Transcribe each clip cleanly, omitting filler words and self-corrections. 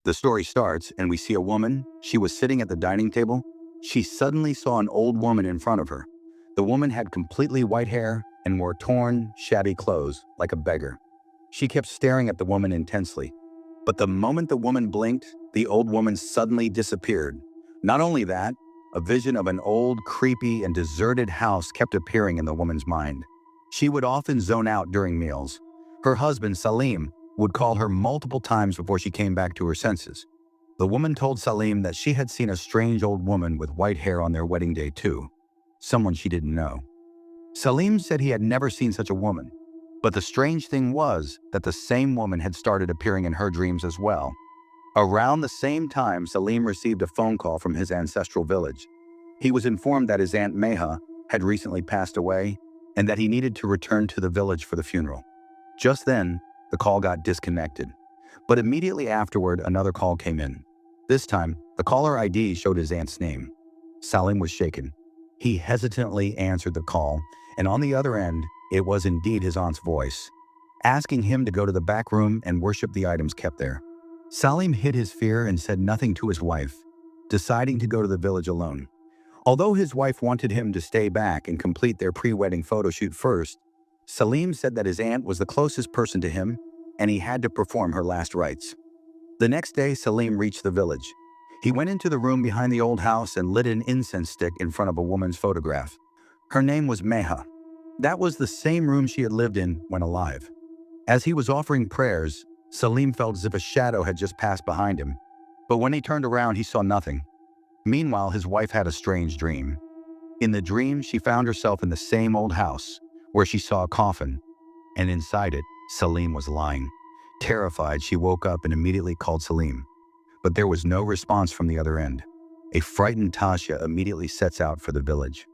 The story starts, and we see a woman. She was sitting at the dining table. She suddenly saw an old woman in front of her. The woman had completely white hair and wore torn, shabby clothes, like a beggar. She kept staring at the woman intensely. But the moment the woman blinked, the old woman suddenly disappeared. Not only that, a vision of an old, creepy, and deserted house kept appearing in the woman's mind. She would often zone out during meals. Her husband, Salim, would call her multiple times before she came back to her senses. The woman told Salim that she had seen a strange old woman with white hair on their wedding day too, someone she didn't know. Salim said he had never seen such a woman, but the strange thing was that the same woman had started appearing in her dreams as well. Around the same time, Salim received a phone call from his ancestral village. He was informed that his Aunt Meha had recently passed away and that he needed to return to the village for the funeral. Just then, the call got disconnected, but immediately afterward, another call came in. This time, the caller ID showed his aunt's name. Salim was shaken. He hesitantly answered the call, and on the other end, it was indeed his aunt's voice, asking him to go to the back room and worship the items kept there. Salim hid his fear and said nothing to his wife, deciding to go to the village alone. Although his wife wanted him to stay back and complete their pre-wedding photo shoot first, Salim said that his aunt was the closest person to him and he had to perform her last rites. The next day, Salim reached the village. He went into the room behind the old house and lit an incense stick in front of a woman's photograph. Her name was Meha. That was the same room she had lived in when alive. As he was offering prayers, Salim felt as if a shadow had just passed behind him, but when he turned around, he saw nothing. Meanwhile, his wife had a strange dream. In the dream, she found herself in the same old house, where she saw a coffin, and inside it, Salim was lying. Terrified, she woke up and immediately called Salim, but there was no response from the other end. A frightened Tasya immediately sets out for the village.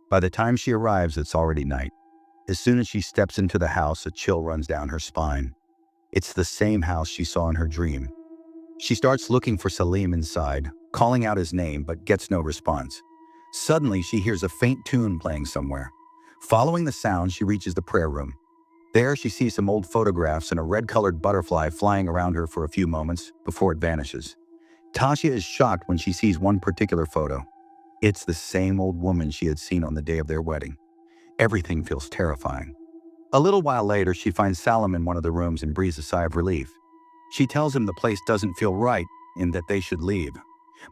By the time she arrives, it's already night. As soon as she steps into the house, a chill runs down her spine. It's the same house she saw in her dream. She starts looking for Salim inside, calling out his name, but gets no response. Suddenly, she hears a faint tune playing somewhere. Following the sound, she reaches the prayer room. There, she sees some old photographs and a red-colored butterfly flying around her for a few moments before it vanishes. Tasya is shocked when she sees one particular photo. It's the same old woman she had seen on the day of their wedding. Everything feels terrifying. A little while later, she finds Salim in one of the rooms and breathes a sigh of relief. She tells him the place doesn't feel right and that they should leave.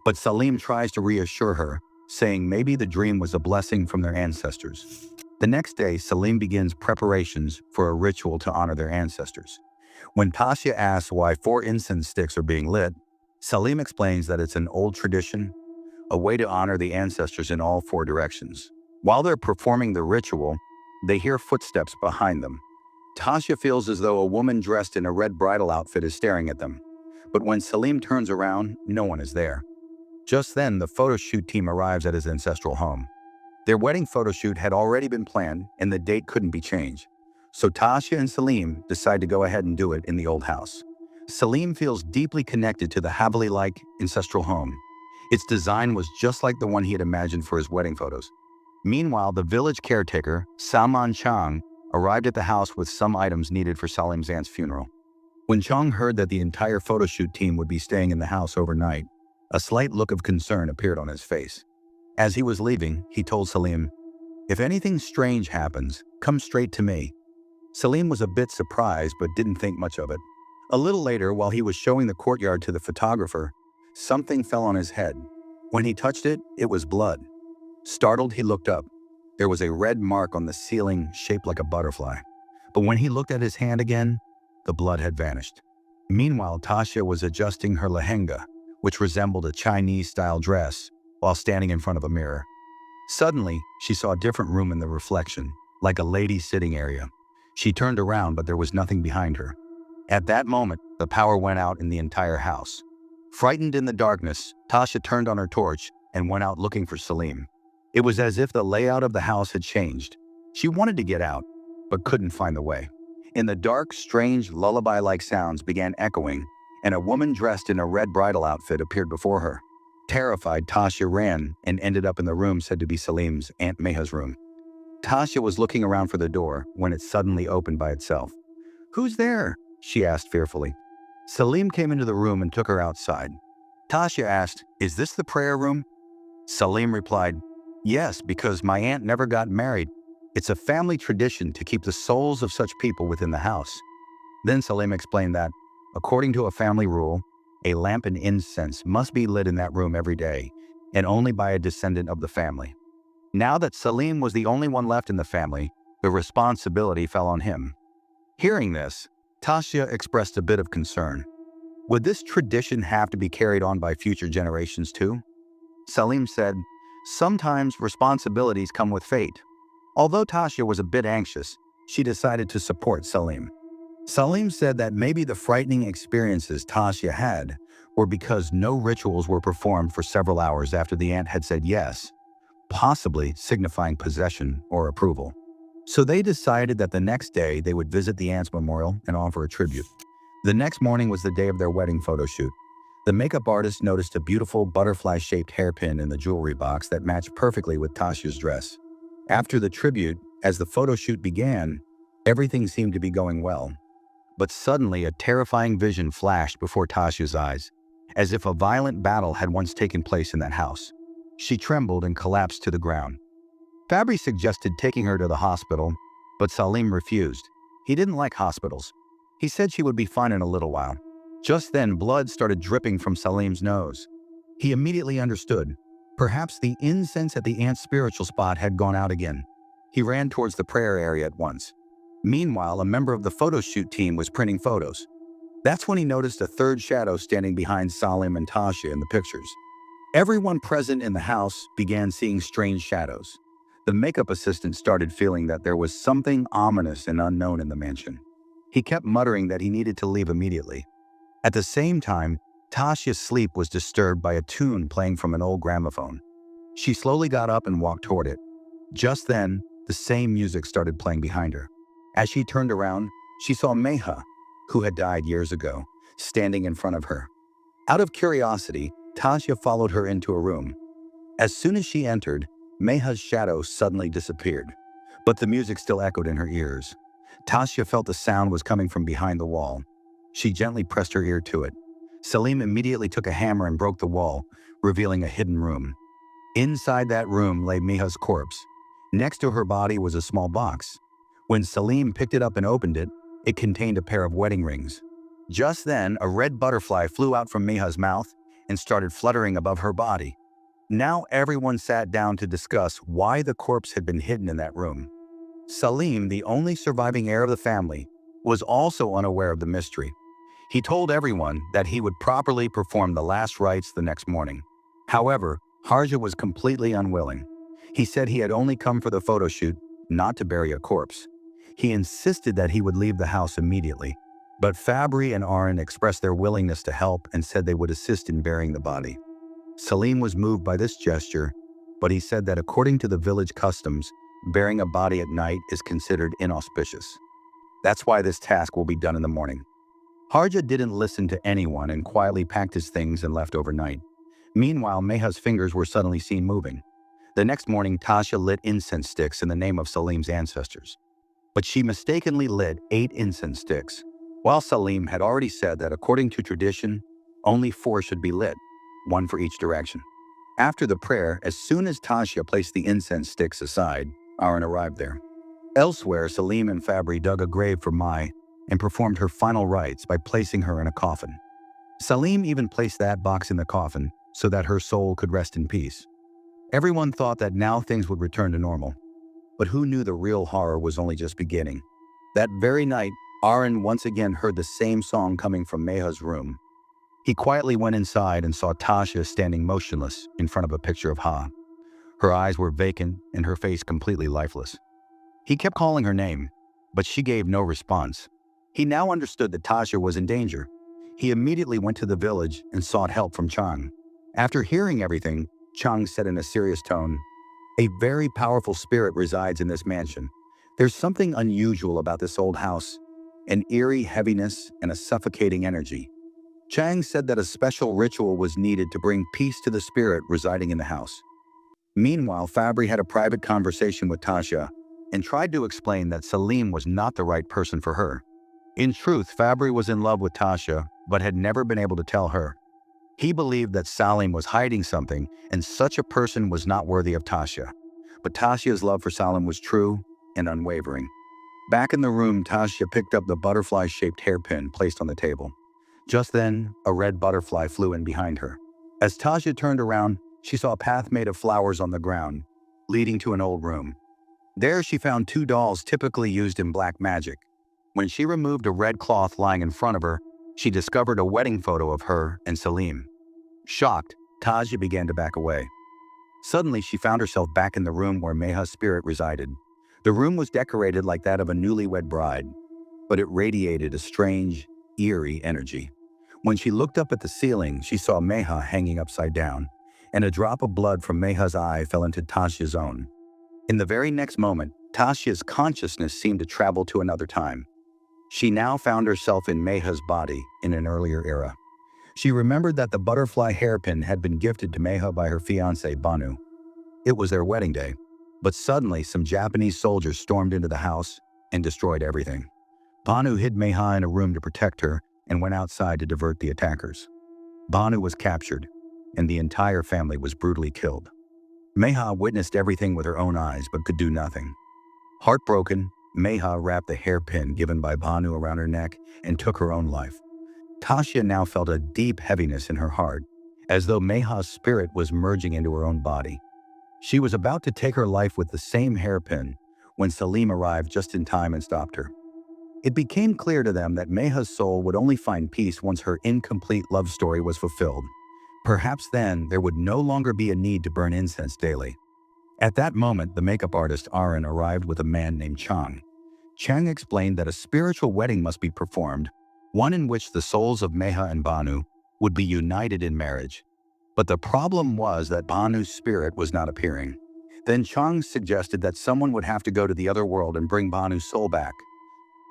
But Salim tries to reassure her, saying maybe the dream was a blessing from their ancestors. The next day, Salim begins preparations for a ritual to honor their ancestors. When Tasya asks why 4 incense sticks are being lit, Salim explains that it's an old tradition, a way to honor the ancestors in all 4 directions. While they're performing the ritual, they hear footsteps behind them. Tasya feels as though a woman dressed in a red bridal outfit is staring at them. But when Salim turns around, no one is there. Just then, the photo shoot team arrives at his ancestral home. Their wedding photo shoot had already been planned and the date couldn't be changed. So Tasya and Salim decide to go ahead and do it in the old house. Salim feels deeply connected to the Haveli-like ancestral home. Its design was just like the one he had imagined for his wedding photos. Meanwhile, the village caretaker, Salman Chang, arrived at the house with some items needed for Salim's aunt's funeral. When Chang heard that the entire photo shoot team would be staying in the house overnight, a slight look of concern appeared on his face. As he was leaving, he told Salim, "If anything strange happens, come straight to me." Salim was a bit surprised but didn't think much of it. A little later, while he was showing the courtyard to the photographer, something fell on his head. When he touched it, it was blood. Startled, he looked up. There was a red mark on the ceiling shaped like a butterfly. But when he looked at his hand again, the blood had vanished. Meanwhile, Tasya was adjusting her lehenga, which resembled a Chinese-style dress, while standing in front of a mirror. Suddenly, she saw a different room in the reflection, like a lady's sitting area. She turned around, but there was nothing behind her. At that moment, the power went out in the entire house. Frightened in the darkness, Tasya turned on her torch and went out looking for Salim. It was as if the layout of the house had changed. She wanted to get out, but couldn't find the way. In the dark, strange, lullaby-like sounds began echoing, and a woman dressed in a red bridal outfit appeared before her. Terrified, Tasya ran and ended up in the room said to be Salim's Aunt Meha's room. Tasya was looking around for the door when it suddenly opened by itself. "Who's there?" she asked fearfully. Salim came into the room and took her outside. Tasya asked, "Is this the prayer room?" Salim replied, "Yes, because my aunt never got married. It's a family tradition to keep the souls of such people within the house." Then Salim explained that, according to a family rule, a lamp and incense must be lit in that room every day, and only by a descendant of the family. Now that Salim was the only one left in the family, the responsibility fell on him. Hearing this, Tasya expressed a bit of concern. Would this tradition have to be carried on by future generations too? Salim said, "Sometimes responsibilities come with fate." Although Tasya was a bit anxious, she decided to support Salim. Salim said that maybe the frightening experiences Tasya had were because no rituals were performed for several hours after the aunt had said yes, possibly signifying possession or approval. So they decided that the next day they would visit the aunt's memorial and offer a tribute. The next morning was the day of their wedding photo shoot. The makeup artist noticed a beautiful butterfly-shaped hairpin in the jewelry box that matched perfectly with Tasya's dress. After the tribute, as the photo shoot began, everything seemed to be going well. But suddenly a terrifying vision flashed before Tasya's eyes, as if a violent battle had once taken place in that house. She trembled and collapsed to the ground. Fabry suggested taking her to the hospital, but Salim refused. He didn't like hospitals. He said she would be fine in a little while. Just then, blood started dripping from Salim's nose. He immediately understood. Perhaps the incense at the aunt's spiritual spot had gone out again. He ran towards the prayer area at once. Meanwhile, a member of the photo shoot team was printing photos. That's when he noticed a third shadow standing behind Salim and Tasya in the pictures. Everyone present in the house began seeing strange shadows. The makeup assistant started feeling that there was something ominous and unknown in the mansion. He kept muttering that he needed to leave immediately. At the same time, Tasya's sleep was disturbed by a tune playing from an old gramophone. She slowly got up and walked toward it. Just then, the same music started playing behind her. As she turned around, she saw Meha, who had died years ago, standing in front of her. Out of curiosity, Tasya followed her into a room. As soon as she entered, Meha's shadow suddenly disappeared, but the music still echoed in her ears. Tasya felt the sound was coming from behind the wall. She gently pressed her ear to it. Salim immediately took a hammer and broke the wall, revealing a hidden room. Inside that room lay Meha's corpse. Next to her body was a small box. When Salim picked it up and opened it, it contained a pair of wedding rings. Just then, a red butterfly flew out from Meha's mouth and started fluttering above her body. Now everyone sat down to discuss why the corpse had been hidden in that room. Salim, the only surviving heir of the family, was also unaware of the mystery. He told everyone that he would properly perform the last rites the next morning. However, Harja was completely unwilling. He said he had only come for the photo shoot, not to bury a corpse. He insisted that he would leave the house immediately, but Fabry and Aran expressed their willingness to help and said they would assist in burying the body. Salim was moved by this gesture, but he said that according to the village customs, burying a body at night is considered inauspicious. That's why this task will be done in the morning. Harja didn't listen to anyone and quietly packed his things and left overnight. Meanwhile, Meha's fingers were suddenly seen moving. The next morning, Tasya lit incense sticks in the name of Salim's ancestors. But she mistakenly lit 8 incense sticks, while Salim had already said that according to tradition, only 4 should be lit, 1 for each direction. After the prayer, as soon as Tasya placed the incense sticks aside, Aran arrived there. Elsewhere, Salim and Fabry dug a grave for Mai and performed her final rites by placing her in a coffin. Salim even placed that box in the coffin so that her soul could rest in peace. Everyone thought that now things would return to normal. But who knew the real horror was only just beginning? That very night, Aran once again heard the same song coming from Meha's room. He quietly went inside and saw Tasya standing motionless in front of a picture of Ha. Her eyes were vacant and her face completely lifeless. He kept calling her name, but she gave no response. He now understood that Tasya was in danger. He immediately went to the village and sought help from Chang. After hearing everything, Chang said in a serious tone, "A very powerful spirit resides in this mansion. There's something unusual about this old house, an eerie heaviness and a suffocating energy." Chang said that a special ritual was needed to bring peace to the spirit residing in the house. Meanwhile, Fabry had a private conversation with Tasya and tried to explain that Salim was not the right person for her. In truth, Fabry was in love with Tasya, but had never been able to tell her. He believed that Salim was hiding something, and such a person was not worthy of Tasya. But Tasya's love for Salim was true and unwavering. Back in the room, Tasya picked up the butterfly-shaped hairpin placed on the table. Just then, a red butterfly flew in behind her. As Tasya turned around, she saw a path made of flowers on the ground, leading to an old room. There she found two dolls typically used in black magic. When she removed a red cloth lying in front of her, she discovered a wedding photo of her and Salim. Shocked, Tasya began to back away. Suddenly, she found herself back in the room where Meha's spirit resided. The room was decorated like that of a newlywed bride, but it radiated a strange, eerie energy. When she looked up at the ceiling, she saw Meha hanging upside down, and a drop of blood from Meha's eye fell into Tasya's own. In the very next moment, Tasya's consciousness seemed to travel to another time. She now found herself in Meha's body in an earlier era. She remembered that the butterfly hairpin had been gifted to Meha by her fiancé, Banu. It was their wedding day, but suddenly some Japanese soldiers stormed into the house and destroyed everything. Banu hid Meha in a room to protect her and went outside to divert the attackers. Banu was captured, and the entire family was brutally killed. Meha witnessed everything with her own eyes but could do nothing. Heartbroken, Meha wrapped the hairpin given by Banu around her neck and took her own life. Tasya now felt a deep heaviness in her heart, as though Meha's spirit was merging into her own body. She was about to take her life with the same hairpin when Salim arrived just in time and stopped her. It became clear to them that Meha's soul would only find peace once her incomplete love story was fulfilled. Perhaps then there would no longer be a need to burn incense daily. At that moment, the makeup artist Aaron arrived with a man named Chang. Chang explained that a spiritual wedding must be performed, one in which the souls of Meha and Banu would be united in marriage. But the problem was that Banu's spirit was not appearing. Then Chang suggested that someone would have to go to the other world and bring Banu's soul back.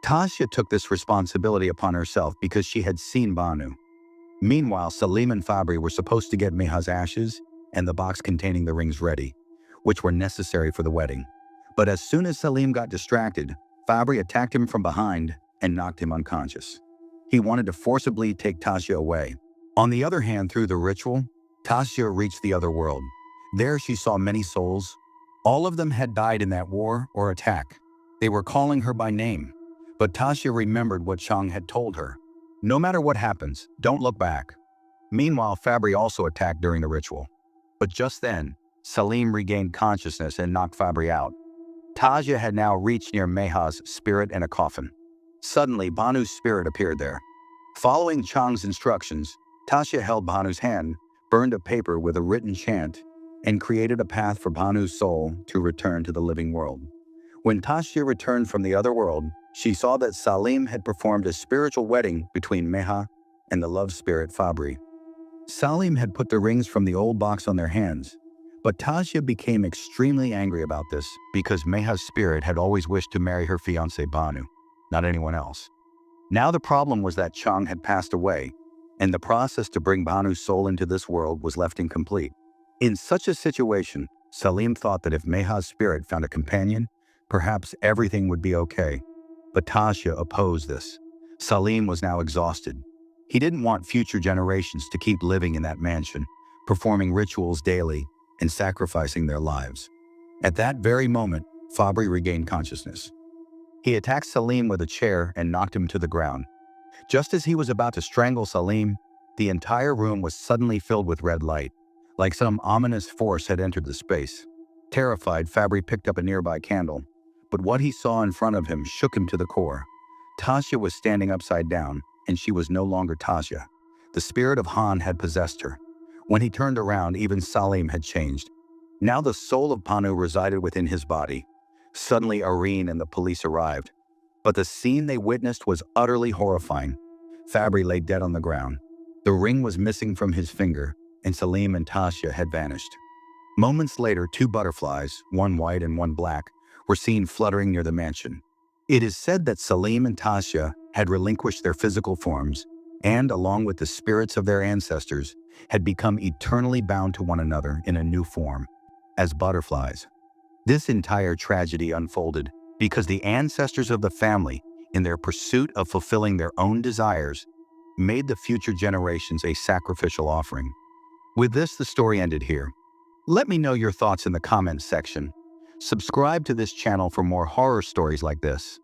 Tasya took this responsibility upon herself because she had seen Banu. Meanwhile, Salim and Fabri were supposed to get Meha's ashes and the box containing the rings ready, which were necessary for the wedding. But as soon as Salim got distracted, Fabri attacked him from behind and knocked him unconscious. He wanted to forcibly take Tasya away. On the other hand, through the ritual, Tasya reached the other world. There she saw many souls. All of them had died in that war or attack. They were calling her by name. But Tasya remembered what Chang had told her. No matter what happens, don't look back. Meanwhile, Fabri also attacked during the ritual. But just then, Salim regained consciousness and knocked Fabri out. Tasya had now reached near Meha's spirit in a coffin. Suddenly, Banu's spirit appeared there. Following Chang's instructions, Tasya held Banu's hand, burned a paper with a written chant, and created a path for Banu's soul to return to the living world. When Tasya returned from the other world, she saw that Salim had performed a spiritual wedding between Meha and the love spirit Fabri. Salim had put the rings from the old box on their hands, but Tasya became extremely angry about this because Meha's spirit had always wished to marry her fiancé Banu, not anyone else. Now the problem was that Chang had passed away, and the process to bring Banu's soul into this world was left incomplete. In such a situation, Salim thought that if Meha's spirit found a companion, perhaps everything would be okay. But Tasya opposed this. Salim was now exhausted. He didn't want future generations to keep living in that mansion, performing rituals daily and sacrificing their lives. At that very moment, Fabri regained consciousness. He attacked Salim with a chair and knocked him to the ground. Just as he was about to strangle Salim, the entire room was suddenly filled with red light, like some ominous force had entered the space. Terrified, Fabri picked up a nearby candle, but what he saw in front of him shook him to the core. Tasya was standing upside down, and she was no longer Tasya. The spirit of Han had possessed her. When he turned around, even Salim had changed. Now the soul of Banu resided within his body. Suddenly, Irene and the police arrived. But the scene they witnessed was utterly horrifying. Fabri lay dead on the ground. The ring was missing from his finger, and Salim and Tasya had vanished. Moments later, two butterflies, one white and one black, were seen fluttering near the mansion. It is said that Salim and Tasya had relinquished their physical forms and, along with the spirits of their ancestors, had become eternally bound to one another in a new form, as butterflies. This entire tragedy unfolded because the ancestors of the family, in their pursuit of fulfilling their own desires, made the future generations a sacrificial offering. With this, the story ended here. Let me know your thoughts in the comments section. Subscribe to this channel for more horror stories like this.